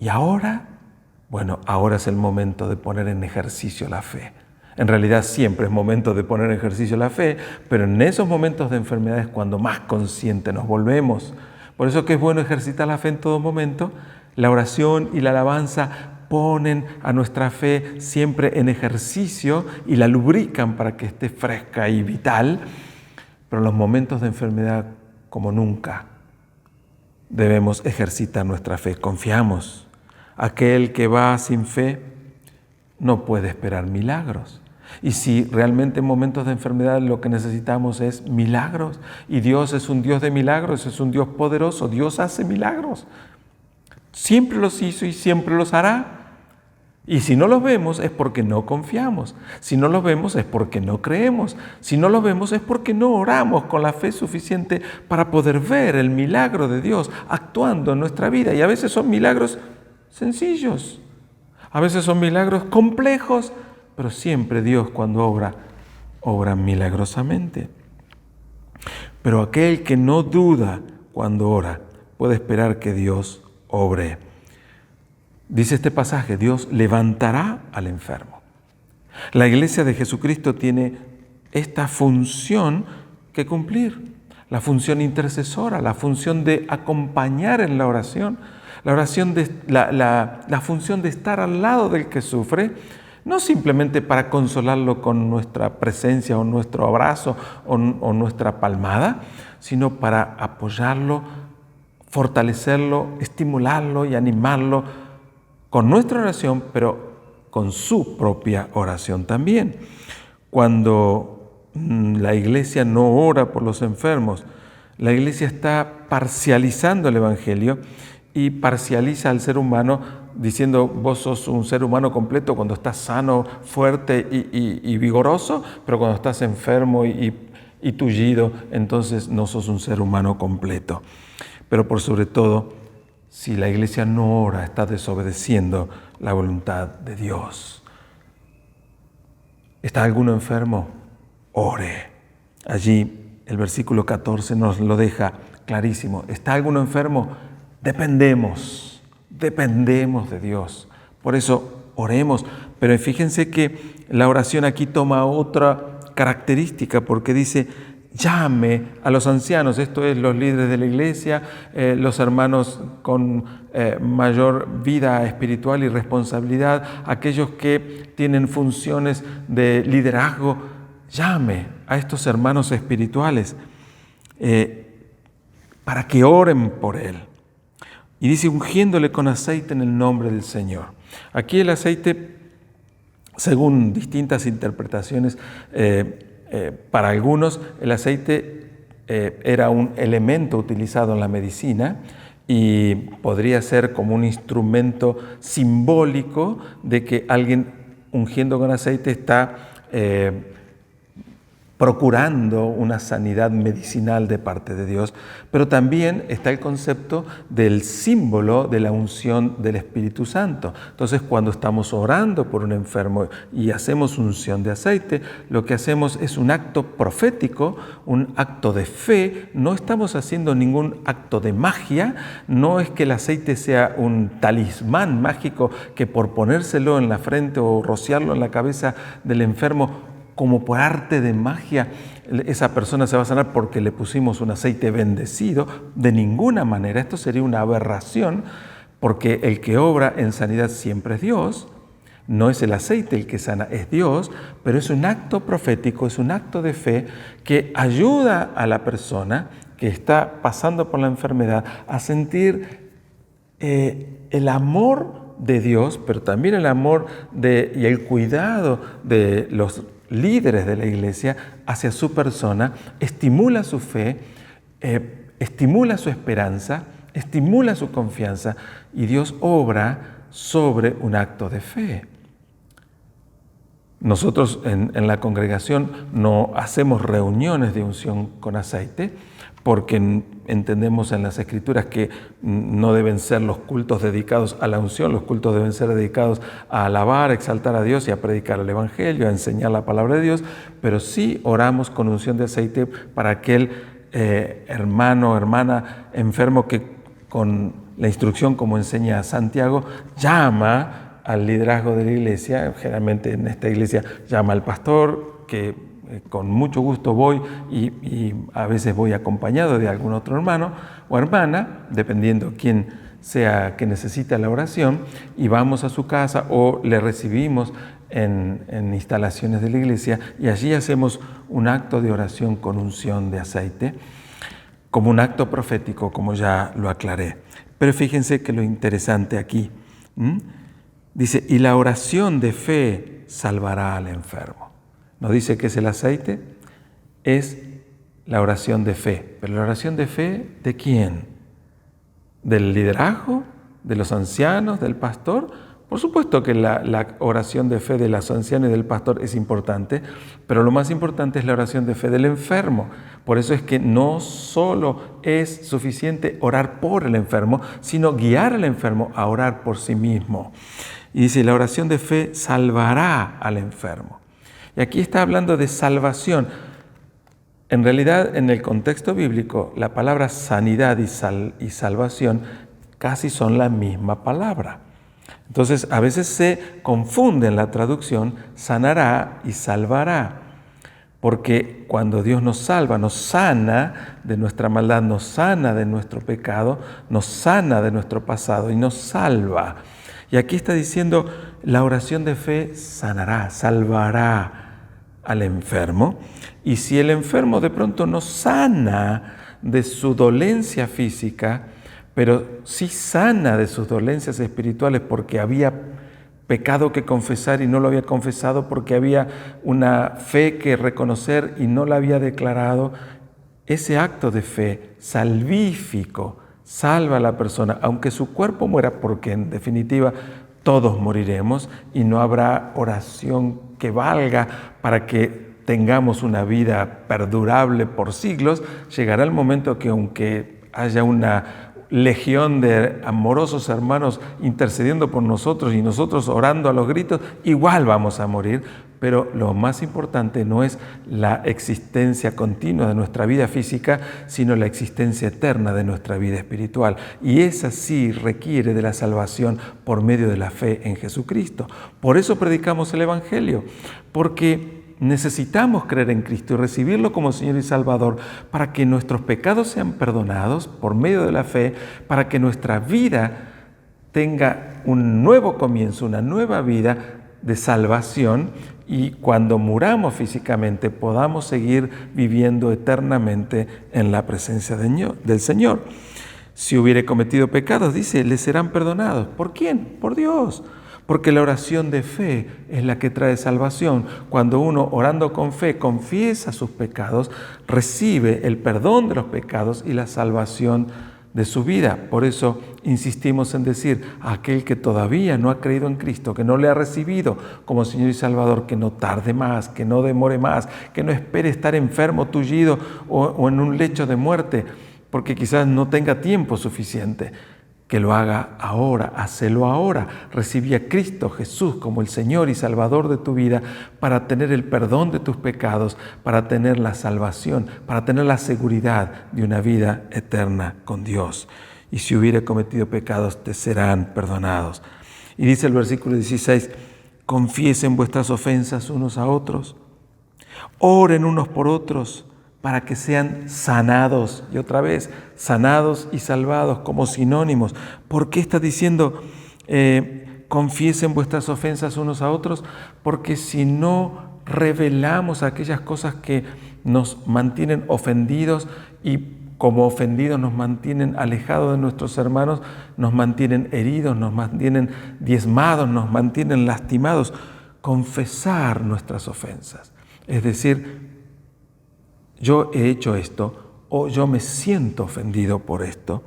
¿y ahora? Bueno, ahora es el momento de poner en ejercicio la fe. En realidad siempre es momento de poner en ejercicio la fe, pero en esos momentos de enfermedad es cuando más conscientes nos volvemos. Por eso que es bueno ejercitar la fe en todo momento. La oración y la alabanza ponen a nuestra fe siempre en ejercicio y la lubrican para que esté fresca y vital. Pero en los momentos de enfermedad, como nunca, debemos ejercitar nuestra fe. Confiamos. Aquel que va sin fe no puede esperar milagros. Y si realmente en momentos de enfermedad lo que necesitamos es milagros, y Dios es un Dios de milagros, es un Dios poderoso, Dios hace milagros. Siempre los hizo y siempre los hará. Y si no los vemos es porque no confiamos. Si no los vemos es porque no creemos. Si no los vemos es porque no oramos con la fe suficiente para poder ver el milagro de Dios actuando en nuestra vida. Y a veces son milagros sencillos. A veces son milagros complejos, pero siempre Dios cuando obra milagrosamente. Pero aquel que no duda cuando ora, puede esperar que Dios obre. Dice este pasaje, Dios levantará al enfermo. La Iglesia de Jesucristo tiene esta función que cumplir, la función intercesora, la función de acompañar en la oración, la función de estar al lado del que sufre, no simplemente para consolarlo con nuestra presencia o nuestro abrazo o nuestra palmada, sino para apoyarlo, fortalecerlo, estimularlo y animarlo con nuestra oración, pero con su propia oración también. Cuando la iglesia no ora por los enfermos. La iglesia está parcializando el evangelio y parcializa al ser humano diciendo vos sos un ser humano completo cuando estás sano, fuerte y vigoroso, pero cuando estás enfermo y tullido, entonces no sos un ser humano completo. Pero por sobre todo, si la iglesia no ora, está desobedeciendo la voluntad de Dios. ¿Está alguno enfermo? Ore. Allí el versículo 14 nos lo deja clarísimo. ¿Está alguno enfermo? Dependemos de Dios. Por eso oremos. Pero fíjense que la oración aquí toma otra característica porque dice, llame a los ancianos, esto es los líderes de la iglesia, los hermanos con mayor vida espiritual y responsabilidad, aquellos que tienen funciones de liderazgo, llame a estos hermanos espirituales para que oren por él. Y dice, ungiéndole con aceite en el nombre del Señor. Aquí el aceite, según distintas interpretaciones, para algunos el aceite era un elemento utilizado en la medicina y podría ser como un instrumento simbólico de que alguien ungiendo con aceite está procurando una sanidad medicinal de parte de Dios, pero también está el concepto del símbolo de la unción del Espíritu Santo. Entonces, cuando estamos orando por un enfermo y hacemos unción de aceite, lo que hacemos es un acto profético, un acto de fe. No estamos haciendo ningún acto de magia, no es que el aceite sea un talismán mágico que por ponérselo en la frente o rociarlo en la cabeza del enfermo, como por arte de magia, esa persona se va a sanar porque le pusimos un aceite bendecido. De ninguna manera, esto sería una aberración, porque el que obra en sanidad siempre es Dios. No es el aceite el que sana, es Dios, pero es un acto profético, es un acto de fe que ayuda a la persona que está pasando por la enfermedad a sentir el amor de Dios, pero también el amor y el cuidado de los líderes de la iglesia hacia su persona, estimula su fe, estimula su esperanza, estimula su confianza y Dios obra sobre un acto de fe. Nosotros en la congregación no hacemos reuniones de unción con aceite porque entendemos en las Escrituras que no deben ser los cultos dedicados a la unción, los cultos deben ser dedicados a alabar, a exaltar a Dios y a predicar el Evangelio, a enseñar la palabra de Dios, pero sí oramos con unción de aceite para aquel hermano o hermana enfermo que con la instrucción, como enseña Santiago, llama al liderazgo de la iglesia. Generalmente en esta iglesia llama al pastor, que con mucho gusto voy y a veces voy acompañado de algún otro hermano o hermana, dependiendo quién sea que necesita la oración, y vamos a su casa o le recibimos en instalaciones de la iglesia y allí hacemos un acto de oración con unción de aceite, como un acto profético, como ya lo aclaré. Pero fíjense que lo interesante aquí, dice, y la oración de fe salvará al enfermo. No dice que es el aceite, es la oración de fe. Pero la oración de fe, ¿de quién? ¿Del liderazgo? ¿De los ancianos? ¿Del pastor? Por supuesto que la oración de fe de los ancianos y del pastor es importante, pero lo más importante es la oración de fe del enfermo. Por eso es que no solo es suficiente orar por el enfermo, sino guiar al enfermo a orar por sí mismo. Y dice, la oración de fe salvará al enfermo. Y aquí está hablando de salvación. En realidad, en el contexto bíblico, la palabra sanidad y salvación casi son la misma palabra. Entonces, a veces se confunde en la traducción sanará y salvará, porque cuando Dios nos salva, nos sana de nuestra maldad, nos sana de nuestro pecado, nos sana de nuestro pasado y nos salva. Y aquí está diciendo, la oración de fe sanará, salvará al enfermo. Y si el enfermo de pronto no sana de su dolencia física, pero sí sana de sus dolencias espirituales porque había pecado que confesar y no lo había confesado porque había una fe que reconocer y no la había declarado. Ese acto de fe salvífico salva a la persona, aunque su cuerpo muera, porque en definitiva todos moriremos y no habrá oración que valga para que tengamos una vida perdurable por siglos. Llegará el momento que aunque haya una legión de amorosos hermanos intercediendo por nosotros y nosotros orando a los gritos, igual vamos a morir. Pero lo más importante no es la existencia continua de nuestra vida física, sino la existencia eterna de nuestra vida espiritual. Y esa sí requiere de la salvación por medio de la fe en Jesucristo. Por eso predicamos el Evangelio, porque necesitamos creer en Cristo y recibirlo como Señor y Salvador para que nuestros pecados sean perdonados por medio de la fe, para que nuestra vida tenga un nuevo comienzo, una nueva vida de salvación, y cuando muramos físicamente podamos seguir viviendo eternamente en la presencia del Señor. Si hubiere cometido pecados, dice, le serán perdonados. ¿Por quién? Por Dios. Porque la oración de fe es la que trae salvación. Cuando uno, orando con fe, confiesa sus pecados, recibe el perdón de los pecados y la salvación de su vida. Por eso insistimos en decir a aquel que todavía no ha creído en Cristo, que no le ha recibido como Señor y Salvador, que no tarde más, que no demore más, que no espere estar enfermo, tullido o en un lecho de muerte, porque quizás no tenga tiempo suficiente. Que lo haga ahora, hacelo ahora. Recibí a Cristo Jesús como el Señor y Salvador de tu vida para tener el perdón de tus pecados, para tener la salvación, para tener la seguridad de una vida eterna con Dios. Y si hubiere cometido pecados, te serán perdonados. Y dice el versículo 16, confiesen vuestras ofensas unos a otros, oren unos por otros, para que sean sanados. Y otra vez, sanados y salvados como sinónimos. ¿Por qué está diciendo confiesen vuestras ofensas unos a otros? Porque si no revelamos aquellas cosas que nos mantienen ofendidos y como ofendidos nos mantienen alejados de nuestros hermanos, nos mantienen heridos, nos mantienen diezmados, nos mantienen lastimados. Confesar nuestras ofensas. Es decir, yo he hecho esto o yo me siento ofendido por esto.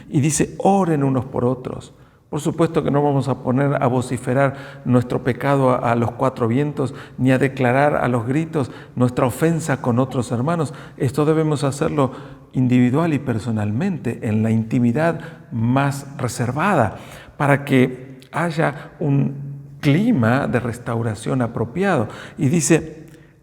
Y dice, oren unos por otros. Por supuesto que no vamos a poner a vociferar nuestro pecado a los cuatro vientos, ni a declarar a los gritos nuestra ofensa con otros hermanos. Esto debemos hacerlo individual y personalmente, en la intimidad más reservada, para que haya un clima de restauración apropiado. Y dice,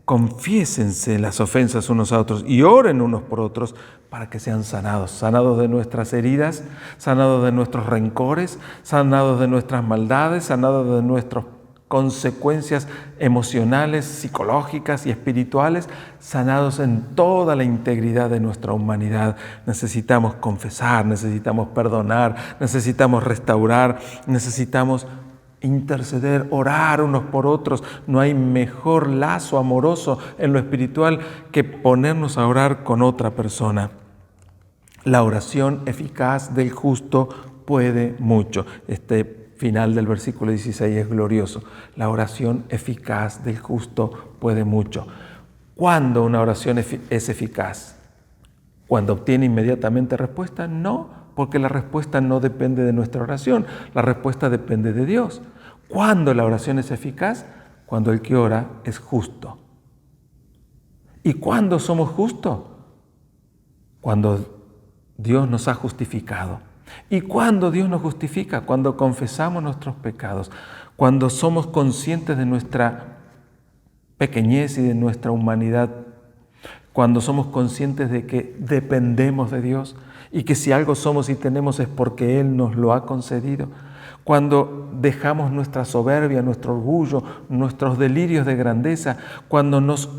confiésense las ofensas unos a otros y oren unos por otros para que sean sanados. Sanados de nuestras heridas, sanados de nuestros rencores, sanados de nuestras maldades, sanados de nuestras consecuencias emocionales, psicológicas y espirituales, sanados en toda la integridad de nuestra humanidad. Necesitamos confesar, necesitamos perdonar, necesitamos restaurar, necesitamos interceder, orar unos por otros. No hay mejor lazo amoroso en lo espiritual que ponernos a orar con otra persona. La oración eficaz del justo puede mucho. Este final del versículo 16 es glorioso. La oración eficaz del justo puede mucho. ¿Cuándo una oración es eficaz? ¿Cuando obtiene inmediatamente respuesta? No, porque la respuesta no depende de nuestra oración, la respuesta depende de Dios. ¿Cuándo la oración es eficaz? Cuando el que ora es justo. ¿Y cuándo somos justos? Cuando Dios nos ha justificado. ¿Y cuándo Dios nos justifica? Cuando confesamos nuestros pecados, cuando somos conscientes de nuestra pequeñez y de nuestra humanidad, cuando somos conscientes de que dependemos de Dios y que si algo somos y tenemos es porque Él nos lo ha concedido. Cuando dejamos nuestra soberbia, nuestro orgullo, nuestros delirios de grandeza, cuando nos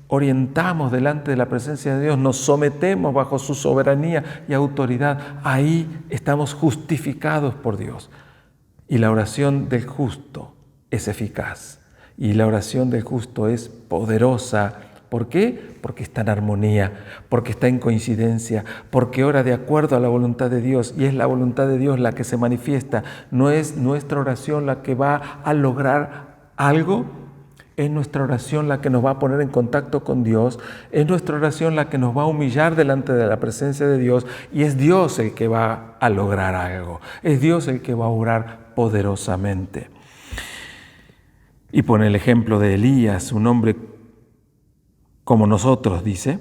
orientamos delante de la presencia de Dios, nos sometemos bajo su soberanía y autoridad, ahí estamos justificados por Dios. Y la oración del justo es eficaz. Y la oración del justo es poderosa ¿Por qué? Porque está en armonía, porque está en coincidencia, porque ora de acuerdo a la voluntad de Dios, y es la voluntad de Dios la que se manifiesta. No es nuestra oración la que va a lograr algo, es nuestra oración la que nos va a poner en contacto con Dios, es nuestra oración la que nos va a humillar delante de la presencia de Dios, y es Dios el que va a lograr algo, es Dios el que va a orar poderosamente. Y pone el ejemplo de Elías, un hombre como nosotros, dice,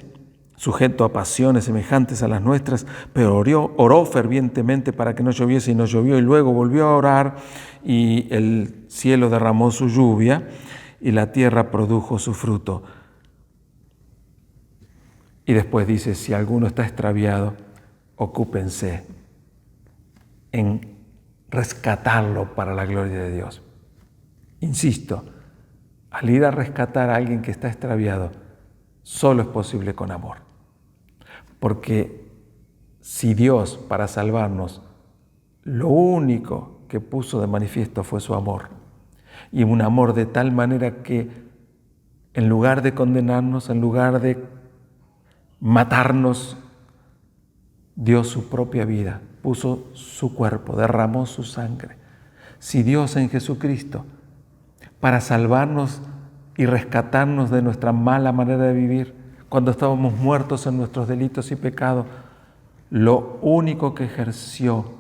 sujeto a pasiones semejantes a las nuestras, pero oró fervientemente para que no lloviese y no llovió, y luego volvió a orar y el cielo derramó su lluvia y la tierra produjo su fruto. Y después dice, si alguno está extraviado, ocúpense en rescatarlo para la gloria de Dios. Insisto, al ir a rescatar a alguien que está extraviado, solo es posible con amor. Porque si Dios, para salvarnos, lo único que puso de manifiesto fue su amor, y un amor de tal manera que en lugar de condenarnos, en lugar de matarnos, dio su propia vida, puso su cuerpo, derramó su sangre. Si Dios en Jesucristo, para salvarnos y rescatarnos de nuestra mala manera de vivir, cuando estábamos muertos en nuestros delitos y pecados, lo único que ejerció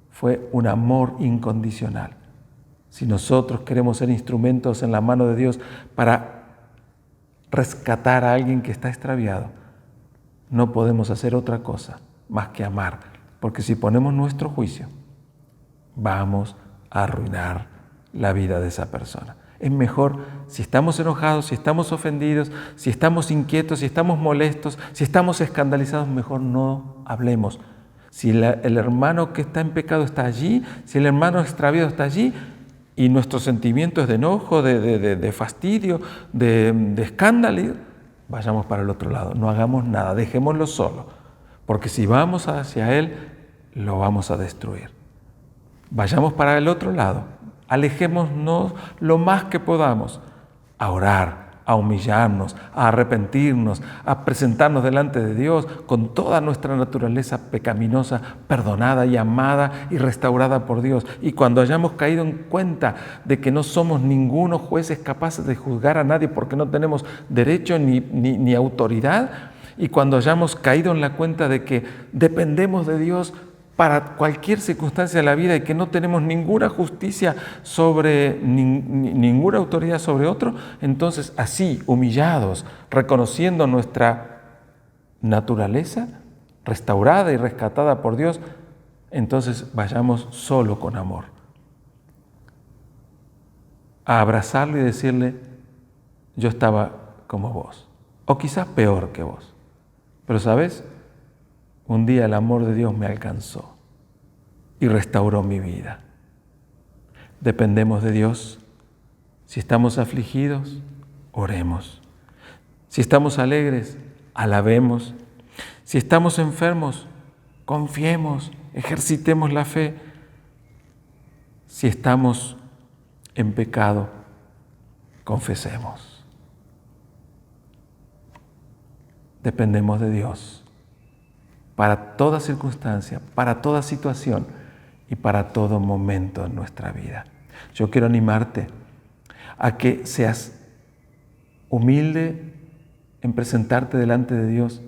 fue un amor incondicional. Si nosotros queremos ser instrumentos en la mano de Dios para rescatar a alguien que está extraviado, no podemos hacer otra cosa más que amar, porque si ponemos nuestro juicio, vamos a arruinar la vida de esa persona. Es mejor, si estamos enojados, si estamos ofendidos, si estamos inquietos, si estamos molestos, si estamos escandalizados, mejor no hablemos. Si el hermano que está en pecado está allí, si el hermano extraviado está allí, y nuestro sentimiento es de enojo, de fastidio, de escándalo, vayamos para el otro lado, no hagamos nada, dejémoslo solo, porque si vamos hacia él, lo vamos a destruir. Vayamos para el otro lado. Alejémonos lo más que podamos a orar, a humillarnos, a arrepentirnos, a presentarnos delante de Dios con toda nuestra naturaleza pecaminosa, perdonada y amada y restaurada por Dios. Y cuando hayamos caído en cuenta de que no somos ningunos jueces capaces de juzgar a nadie porque no tenemos derecho ni autoridad, y cuando hayamos caído en la cuenta de que dependemos de Dios para cualquier circunstancia de la vida y que no tenemos ninguna justicia sobre, ninguna autoridad sobre otro, entonces así, humillados, reconociendo nuestra naturaleza restaurada y rescatada por Dios, entonces vayamos solo con amor a abrazarlo y decirle, yo estaba como vos, o quizás peor que vos, pero ¿sabes? Un día el amor de Dios me alcanzó y restauró mi vida. Dependemos de Dios. Si estamos afligidos, oremos. Si estamos alegres, alabemos. Si estamos enfermos, confiemos, ejercitemos la fe. Si estamos en pecado, confesemos. Dependemos de Dios para toda circunstancia, para toda situación y para todo momento en nuestra vida. Yo quiero animarte a que seas humilde en presentarte delante de Dios,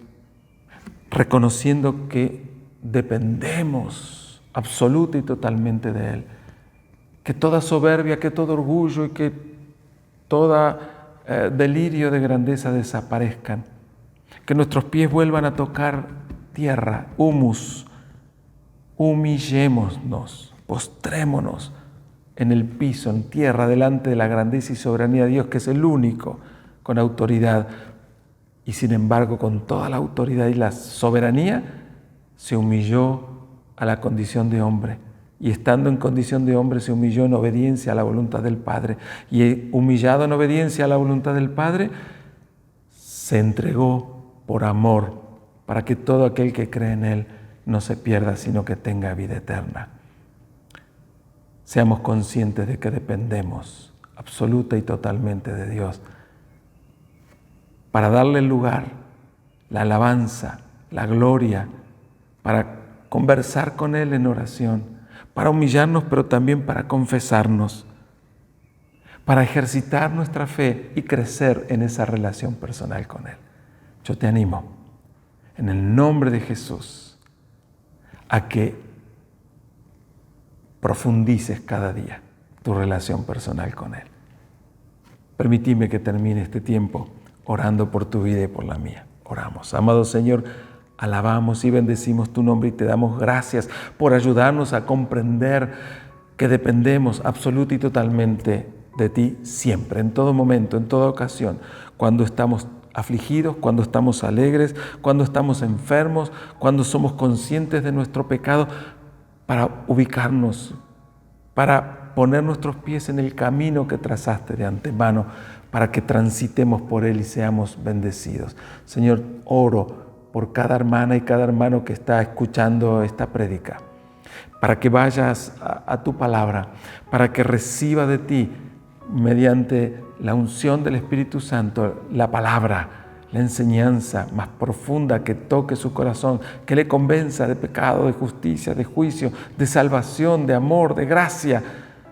reconociendo que dependemos absoluta y totalmente de Él, que toda soberbia, que todo orgullo y que todo delirio de grandeza desaparezcan, que nuestros pies vuelvan a tocar tierra, humus, humillémonos, postrémonos en el piso, en tierra, delante de la grandeza y soberanía de Dios, que es el único con autoridad, y sin embargo con toda la autoridad y la soberanía se humilló a la condición de hombre, y estando en condición de hombre se humilló en obediencia a la voluntad del Padre, y humillado en obediencia a la voluntad del Padre, se entregó por amor, para que todo aquel que cree en Él no se pierda, sino que tenga vida eterna. Seamos conscientes de que dependemos absoluta y totalmente de Dios. para darle el lugar, la alabanza, la gloria, para conversar con Él en oración, para humillarnos, pero también para confesarnos, para ejercitar nuestra fe y crecer en esa relación personal con Él. Yo te animo, en el nombre de Jesús, a que profundices cada día tu relación personal con Él. Permitime que termine este tiempo orando por tu vida y por la mía. Oramos. Amado Señor, alabamos y bendecimos tu nombre y te damos gracias por ayudarnos a comprender que dependemos absoluta y totalmente de ti siempre, en todo momento, en toda ocasión, cuando estamos afligidos, cuando estamos alegres, cuando estamos enfermos, cuando somos conscientes de nuestro pecado, para ubicarnos, para poner nuestros pies en el camino que trazaste de antemano, para que transitemos por él y seamos bendecidos. Señor, oro por cada hermana y cada hermano que está escuchando esta prédica, para que vayas a tu palabra, para que reciba de ti, mediante la unción del Espíritu Santo, la palabra, la enseñanza más profunda que toque su corazón, que le convenza de pecado, de justicia, de juicio, de salvación, de amor, de gracia,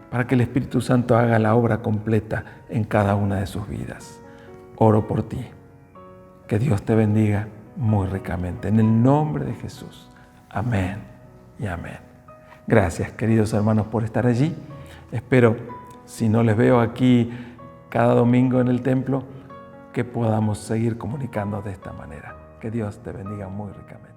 para que el Espíritu Santo haga la obra completa en cada una de sus vidas. Oro por ti. Que Dios te bendiga muy ricamente. En el nombre de Jesús. Amén y amén. Gracias, queridos hermanos, por estar allí. Espero, si no les veo aquí cada domingo en el templo, que podamos seguir comunicando de esta manera. Que Dios te bendiga muy ricamente.